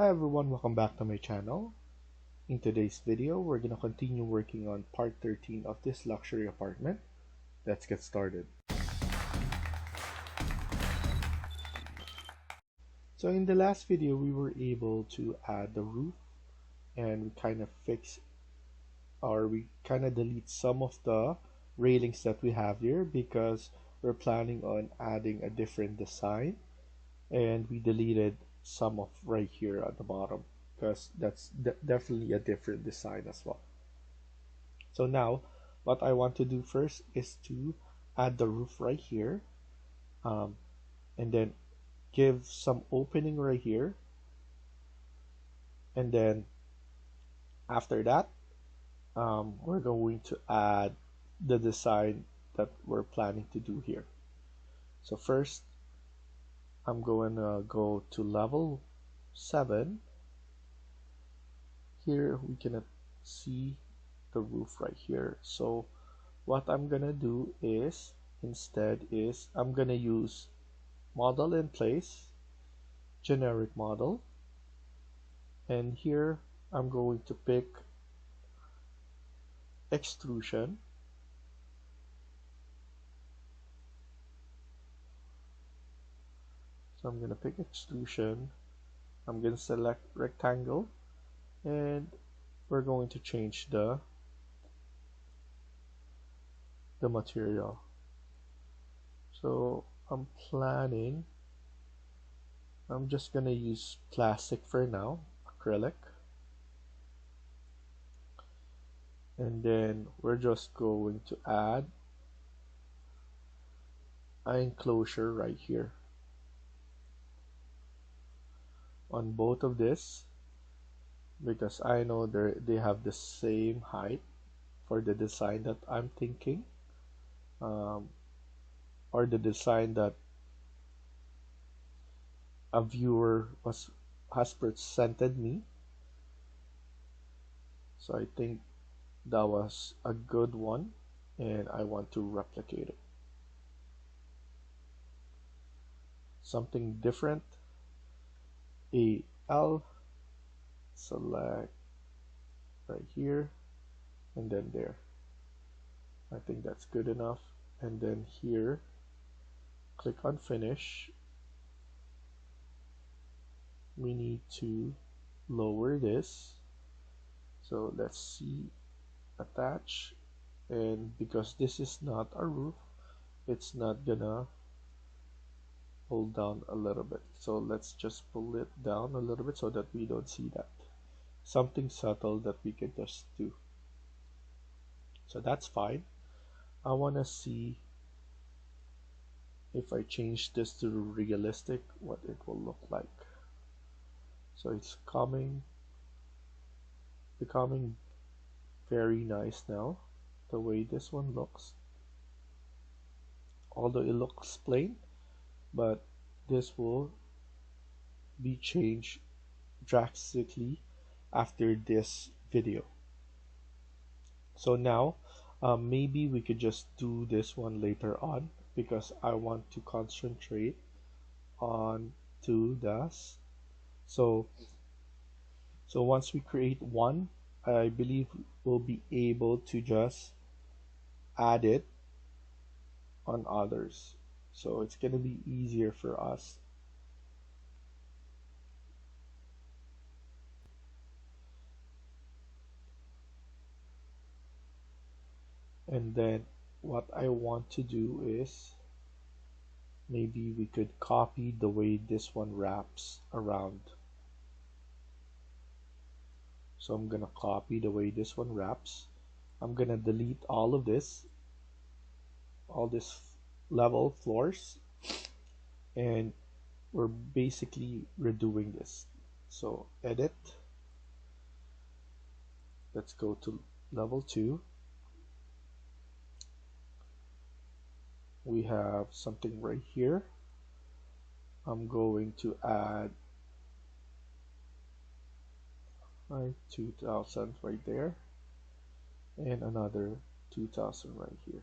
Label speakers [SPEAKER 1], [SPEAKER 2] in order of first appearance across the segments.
[SPEAKER 1] Hi everyone, welcome back to my channel. In today's video, we're going to continue working on part 13 of this luxury apartment. Let's get started. So in the last video, we were able to add the roof and we kind of delete some of the railings that we have here because we're planning on adding a different design, and we deleted some of right here at the bottom because that's definitely a different design as well. So now what I want to do first is to add the roof right here, and then give some opening right here, and then after that we're going to add the design that we're planning to do here. So first I'm going to go to level 7. Here we can see the roof right here. So what I'm gonna do is I'm gonna use model in place, generic model, and here I'm going to pick extrusion. So I'm gonna pick extrusion, I'm gonna select rectangle, and we're going to change the material. So I'm just gonna use plastic for now, acrylic, and then we're just going to add an enclosure right here on both of this, because I know they have the same height for the design that I'm thinking, or the design that a viewer has presented me. So I think that was a good one and I want to replicate it. Something different, AL, select right here and then there. I think that's good enough. And then here, click on finish. We need to lower this. So let's see, attach, and because this is not a roof, it's not gonna hold down a little bit. So let's just pull it down a little bit so that we don't see that. Something subtle that we can just do. So that's fine. I want to see if I change this to realistic, what it will look like. So it's becoming very nice now, the way this one looks. Although it looks plain, but this will be changed drastically after this video. So now maybe we could just do this one later on because I want to concentrate on to this. So once we create one, I believe we'll be able to just add it on others. So it's gonna be easier for us. And then what I want to do is maybe we could copy the way this one wraps around. So I'm gonna copy the way this one wraps. I'm gonna delete all of this, all this level floors, and we're basically redoing this. So edit, let's go to level 2. We have something right here. I'm going to add 2000 right there and another 2000 right here.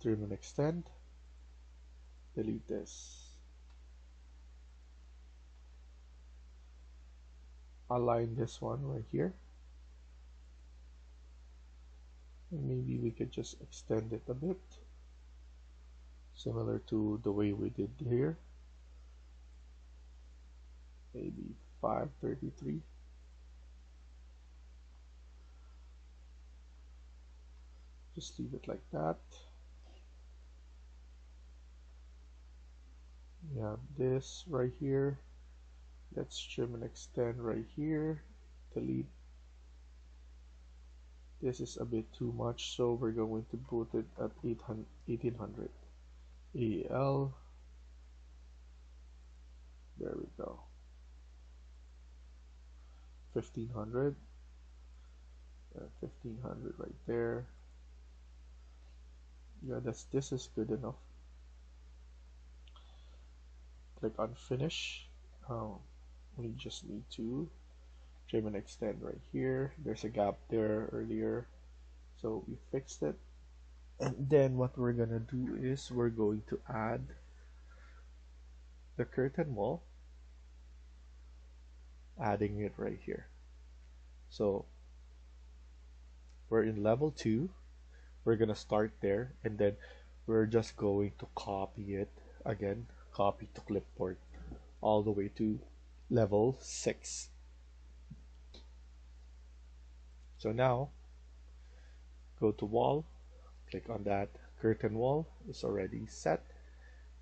[SPEAKER 1] trim and extend, delete this. Align this one right here. And maybe we could just extend it a bit, similar to the way we did here. Maybe 533. Just leave it like that. We have this right here. Let's trim and extend right here. Delete. This is a bit too much, so we're going to put it at 1800. AL. There we go. 1500. 1500 right there. Yeah, this is good enough. Click on finish. We just need to trim and extend right here. There's a gap there earlier, so we fixed it. And then what we're gonna do is we're going to add the curtain wall, adding it right here. So we're in level 2. We're gonna start there, and then we're just going to copy it again, copy to clipboard all the way to level 6. So now go to wall, click on that. Curtain wall is already set,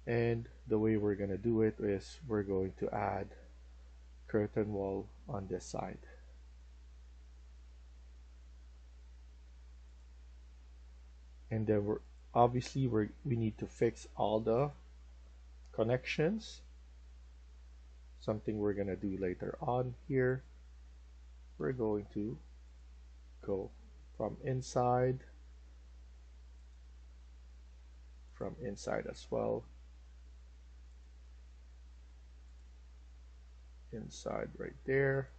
[SPEAKER 1] and the way we're gonna do it is we're going to add curtain wall on this side. And then we need to fix all the connections, something we're gonna do later on. Here we're going to go from inside as well, inside right there,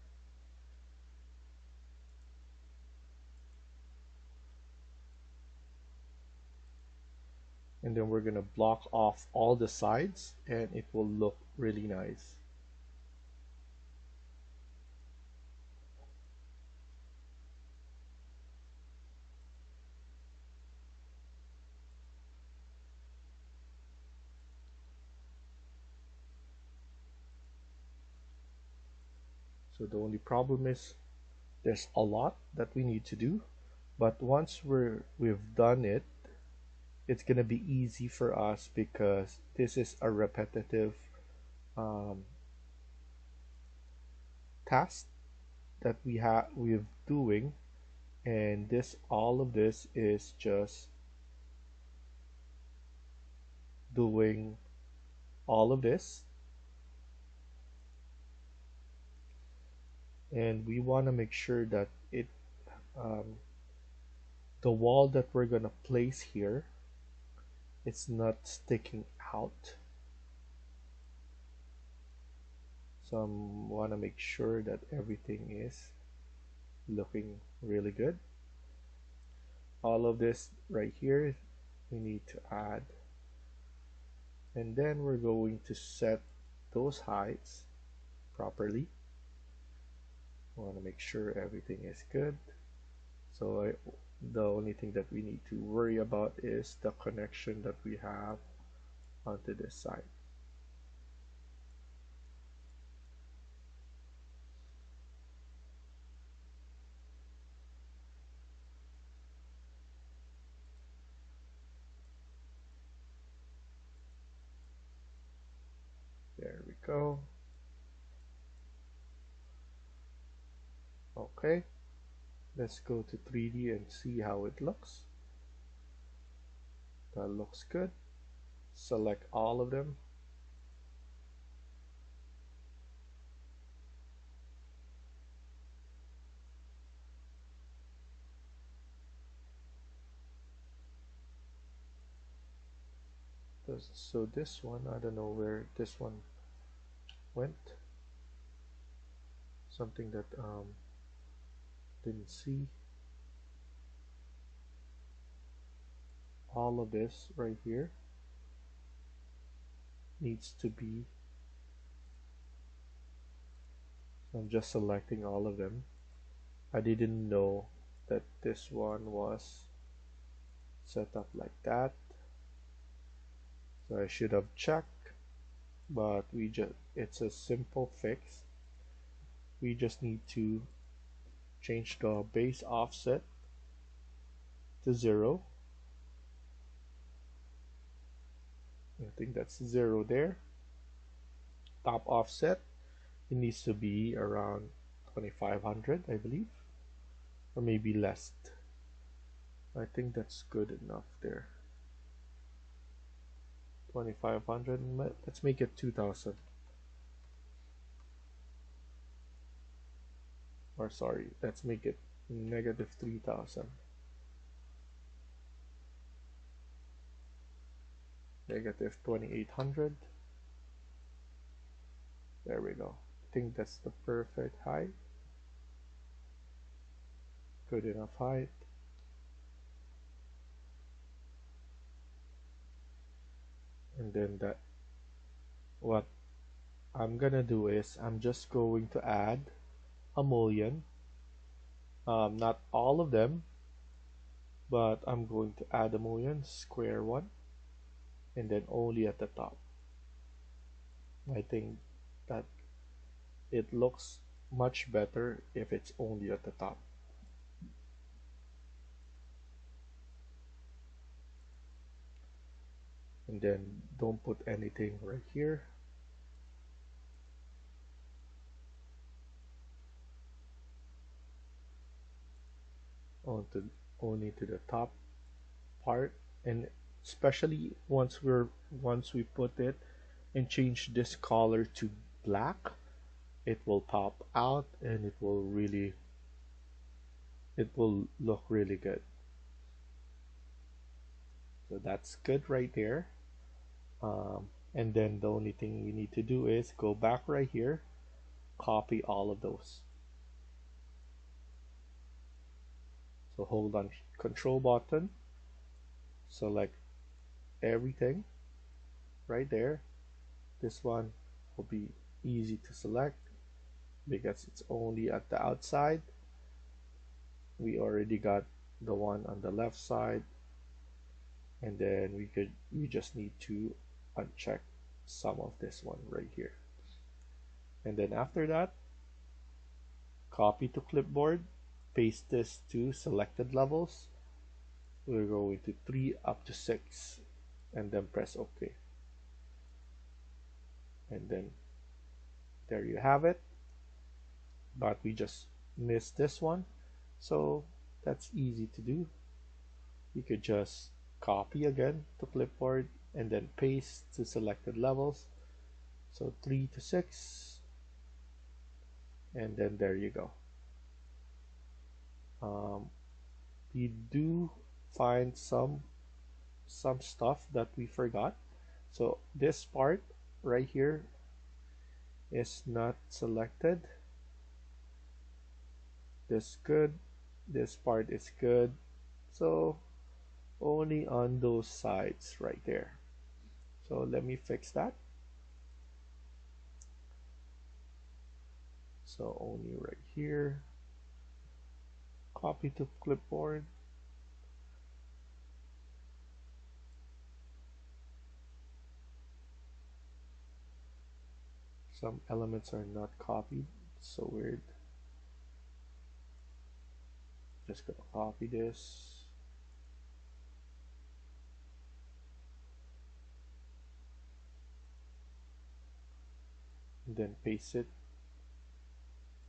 [SPEAKER 1] and then we're gonna block off all the sides, and it will look really nice. So the only problem is there's a lot that we need to do, but once we've done it, it's gonna be easy for us because this is a repetitive task that we're doing, and all of this is just doing all of this, and we want to make sure that the wall that we're gonna place here, it's not sticking out. So I want to make sure that everything is looking really good. All of this right here we need to add, and then we're going to set those heights properly. I want to make sure everything is good. So the only thing that we need to worry about is the connection that we have onto this side. There we go. Okay, let's go to 3D and see how it looks. That looks good. Select all of them. So this one, I don't know where this one went. Something that didn't see. all of this right here needs to be, I'm just selecting all of them. I didn't know that this one was set up like that, so I should have checked, but it's a simple fix. We just need to change the base offset to 0. I think that's 0 there. Top offset, it needs to be around 2500, I believe, or maybe less. I think that's good enough there. 2500, let's make it 2000. Or sorry, let's make it negative 3000. Negative 2800. There we go. I think that's the perfect height. Good enough height. And then what I'm gonna do is I'm just going to add a mullion. Not all of them, but I'm going to add a mullion, square one, and then only at the top. I think that it looks much better if it's only at the top. And then don't put anything right here. Only to the top part, and especially once we put it and change this color to black, it will pop out and it will look really good. So that's good right there. And then the only thing we need to do is go back right here, copy all of those. So hold on control button, select everything right there. This one will be easy to select because it's only at the outside. We already got the one on the left side, and then we just need to uncheck some of this one right here. And then after that, copy to clipboard, paste this to selected levels. We're going to 3 up to 6, and then press OK. And then there you have it. But we just missed this one, so that's easy to do. You could just copy again to clipboard and then paste to selected levels. So 3 to 6, and then there you go. We do find some stuff that we forgot. So this part right here is not selected. This good, this part is good, so only on those sides right there. So let me fix that. So only right here, copy to clipboard, some elements are not copied, so weird. Just gonna copy this, and then paste it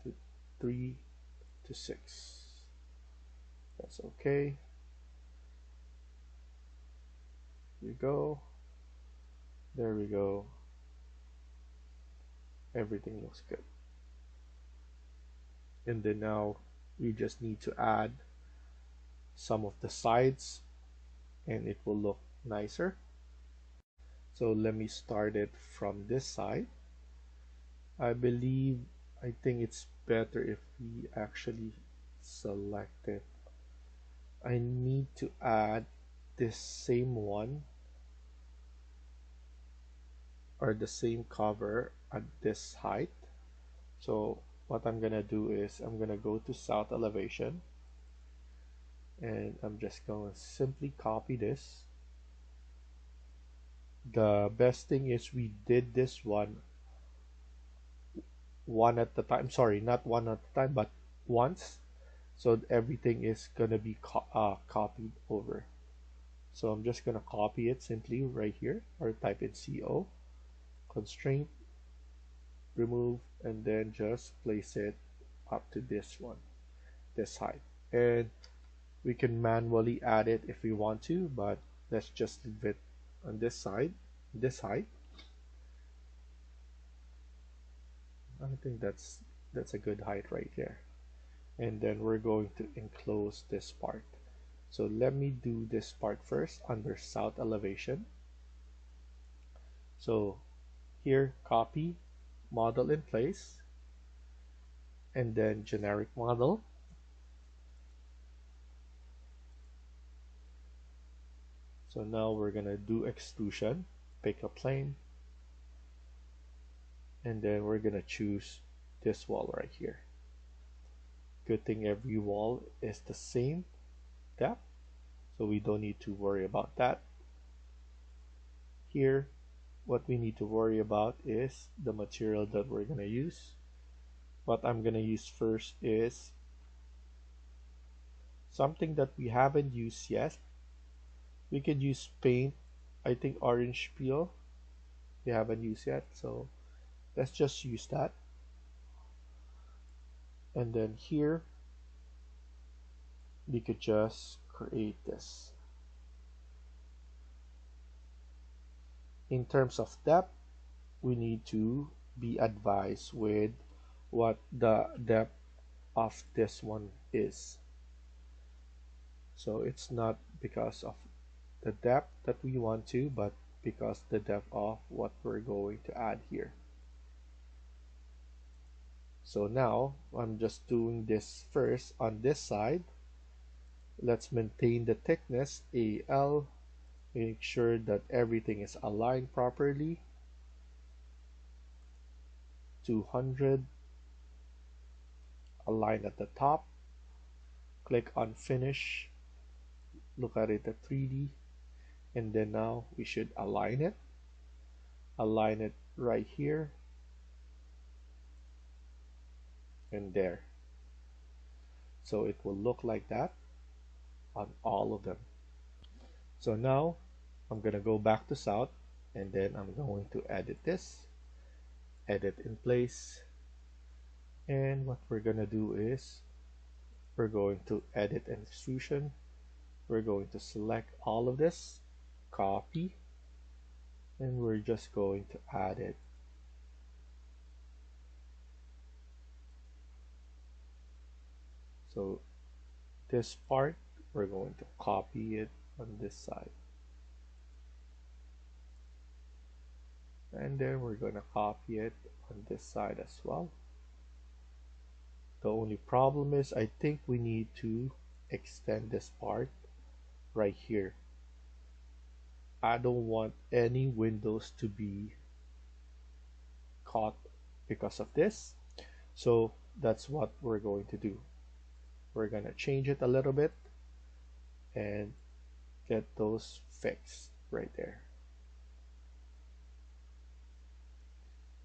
[SPEAKER 1] to 3 to 6. That's okay. Here we go. There we go. Everything looks good. And then now we just need to add some of the sides and it will look nicer. So let me start it from this side. I think it's better if we actually select it. I need to add this same one or the same cover at this height. So what I'm gonna do is I'm gonna go to south elevation, and I'm just going to simply copy this. The best thing is we did this one at the time. Sorry, not one at a time, but once. So everything is gonna be copied over. So I'm just gonna copy it simply right here, or type in CO, constraint, remove, and then just place it up to this one, this height. And we can manually add it if we want to, but let's just leave it on this side, this height. I think that's a good height right there. And then we're going to enclose this part. So let me do this part first under south elevation. So here, copy, model in place, and then generic model. So now we're gonna do extrusion, pick a plane, and then we're gonna choose this wall right here. Good thing every wall is the same depth, so we don't need to worry about that. Here, what we need to worry about is the material that we're gonna use. What I'm gonna use first is something that we haven't used yet. We could use paint, I think orange peel, we haven't used yet, so let's just use that. And then here we could just create this. In terms of depth, we need to be advised with what the depth of this one is. So it's not because of the depth that we want to, but because the depth of what we're going to add here. So now I'm just doing this first on this side. Let's maintain the thickness AL, make sure that everything is aligned properly. 200, align at the top, click on finish, look at it at 3D, and then now we should align it right here and there. So it will look like that on all of them. So now I'm gonna go back to south, and then I'm going to edit this, edit in place, and what we're gonna do is we're going to edit and extrusion. We're going to select all of this, copy, and we're just going to add it. So this part, we're going to copy it on this side. And then we're going to copy it on this side as well. The only problem is I think we need to extend this part right here. I don't want any windows to be caught because of this. So that's what we're going to do. We're going to change it a little bit and get those fixed right there.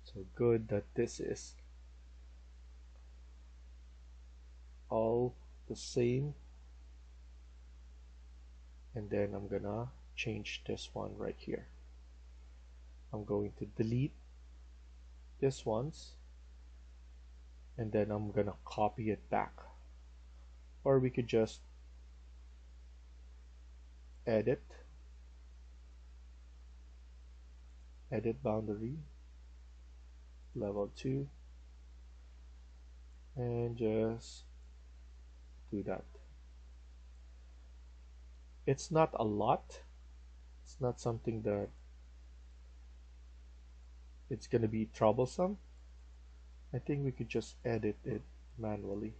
[SPEAKER 1] So good that this is all the same. And then I'm gonna change this one right here. I'm going to delete this ones, and then I'm gonna copy it back. Or we could just edit boundary, level 2, and just do that. It's not a lot. It's not something that it's gonna be troublesome. I think we could just edit it manually.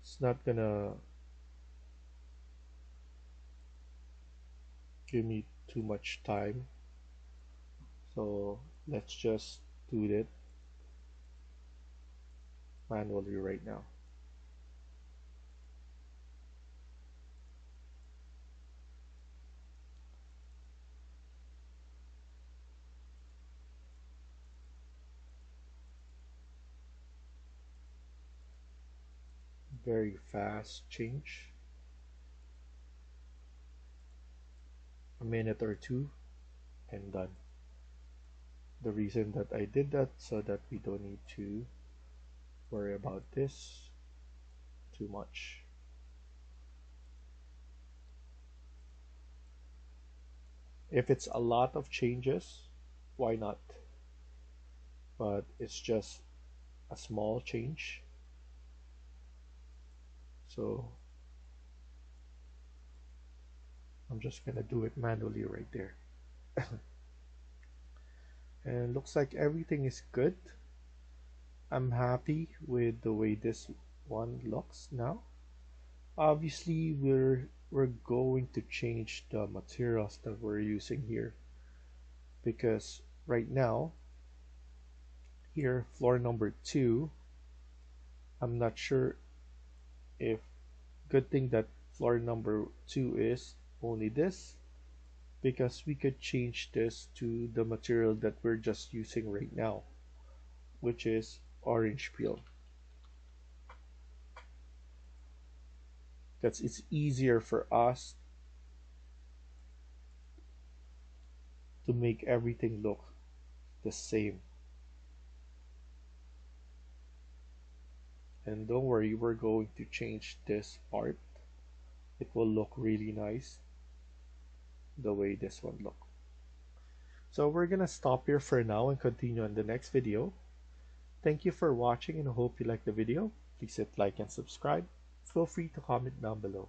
[SPEAKER 1] It's not gonna give me too much time. So let's just do it manually right now. Very fast change. A minute or two and done. The reason that I did that so that we don't need to worry about this too much. If it's a lot of changes, why not? But it's just a small change. So I'm just gonna do it manually right there. And looks like everything is good. I'm happy with the way this one looks now. Obviously, we're going to change the materials that we're using here because right now, here, floor number 2, I'm not sure if good thing that floor number 2 is only this because we could change this to the material that we're just using right now, which is orange peel. Because it's easier for us to make everything look the same. And don't worry, we're going to change this part. It will look really nice the way this one look. So we're gonna stop here for now and continue on the next video. Thank you for watching and I hope you liked the video. Please hit like and subscribe. Feel free to comment down below.